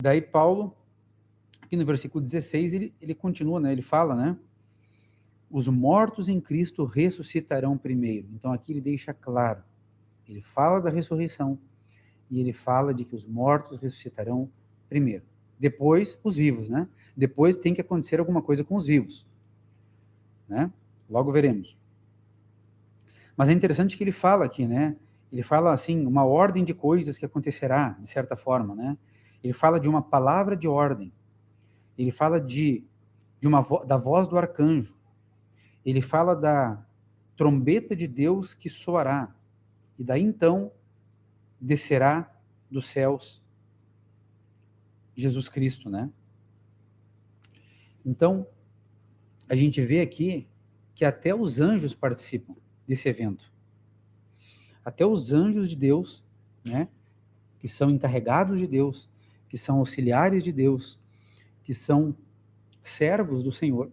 Daí Paulo, aqui no versículo 16, ele continua, né? Ele fala, né? Os mortos em Cristo ressuscitarão primeiro. Então aqui ele deixa claro, ele fala da ressurreição e ele fala de que os mortos ressuscitarão primeiro. Depois, os vivos, né? Depois tem que acontecer alguma coisa com os vivos, né? Logo veremos. Mas é interessante que ele fala aqui, né? Ele fala assim, uma ordem de coisas que acontecerá, de certa forma, né? Ele fala de uma palavra de ordem. Ele fala da voz do arcanjo. Ele fala da trombeta de Deus que soará. E daí então descerá dos céus Jesus Cristo, né? Então, a gente vê aqui que até os anjos participam desse evento. Até os anjos de Deus, né? Que são encarregados de Deus, que são auxiliares de Deus, que são servos do Senhor,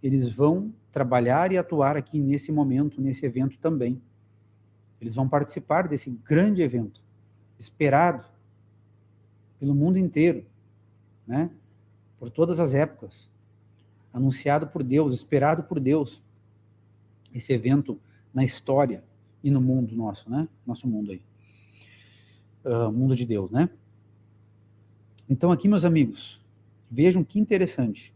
eles vão trabalhar e atuar aqui nesse momento, nesse evento também. Eles vão participar desse grande evento, esperado pelo mundo inteiro, né? Por todas as épocas, anunciado por Deus, esperado por Deus, esse evento na história e no mundo nosso, né? Nosso mundo aí. Mundo de Deus, né? Então aqui, meus amigos, vejam que interessante.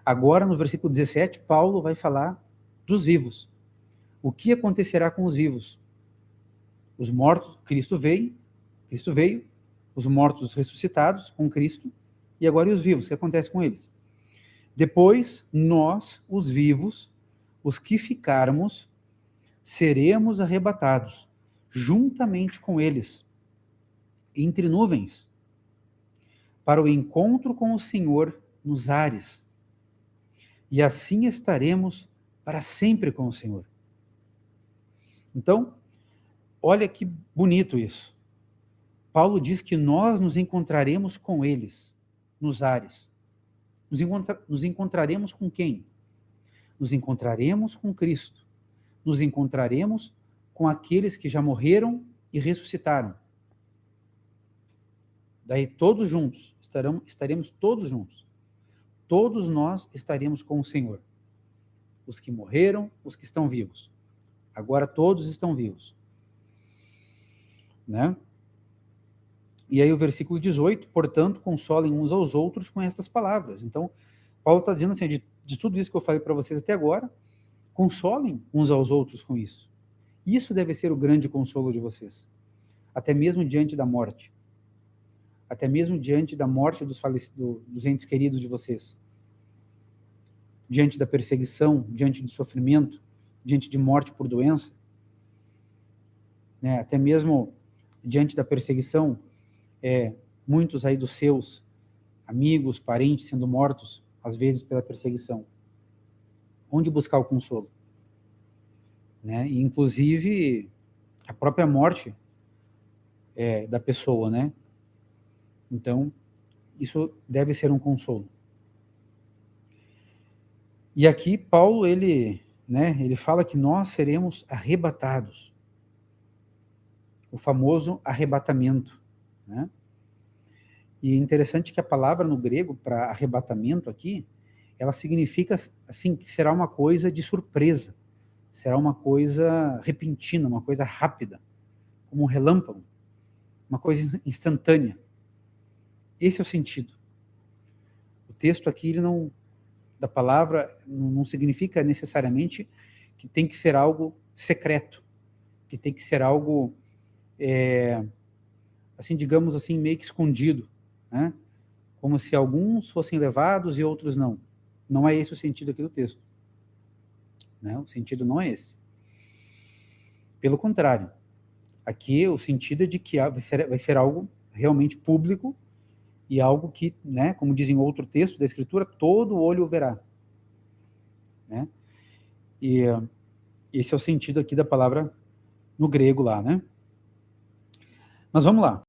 Agora, no versículo 17, Paulo vai falar dos vivos. O que acontecerá com os vivos? Os mortos, Cristo veio, os mortos ressuscitados com Cristo, e agora e os vivos, o que acontece com eles? Depois, nós, os vivos, os que ficarmos, seremos arrebatados, juntamente com eles, entre nuvens, para o encontro com o Senhor nos ares. E assim estaremos para sempre com o Senhor. Então, olha que bonito isso. Paulo diz que nós nos encontraremos com eles nos ares. Nos encontraremos com quem? Nos encontraremos com Cristo. Nos encontraremos com aqueles que já morreram e ressuscitaram. Daí todos juntos, estaremos todos juntos. Todos nós estaremos com o Senhor. Os que morreram, os que estão vivos. Agora todos estão vivos. Né? E aí o versículo 18, portanto, consolem uns aos outros com estas palavras. Então, Paulo está dizendo assim, de tudo isso que eu falei para vocês até agora, consolem uns aos outros com isso. Isso deve ser o grande consolo de vocês. Até mesmo diante da morte. Até mesmo diante da morte dos entes queridos de vocês. Diante da perseguição, diante do sofrimento, diante de morte por doença. Né? Até mesmo diante da perseguição, muitos aí dos seus amigos, parentes sendo mortos, às vezes pela perseguição. Onde buscar o consolo? Né? E, inclusive, a própria morte da pessoa, né? Então, isso deve ser um consolo. E aqui, Paulo, ele fala que nós seremos arrebatados. O famoso arrebatamento, né? E é interessante que a palavra no grego para arrebatamento aqui, ela significa assim, que será uma coisa de surpresa, será uma coisa repentina, uma coisa rápida, como um relâmpago, uma coisa instantânea. Esse é o sentido. O texto aqui, da palavra, não significa necessariamente que tem que ser algo secreto, que tem que ser algo, assim, digamos assim, meio que escondido, né? Como se alguns fossem levados e outros não. Não é esse o sentido aqui do texto. Né? O sentido não é esse. Pelo contrário, aqui o sentido é de que vai ser algo realmente público e algo que, né, como diz em outro texto da Escritura, todo olho o verá. Né? E esse é o sentido aqui da palavra no grego lá, né? Mas vamos lá.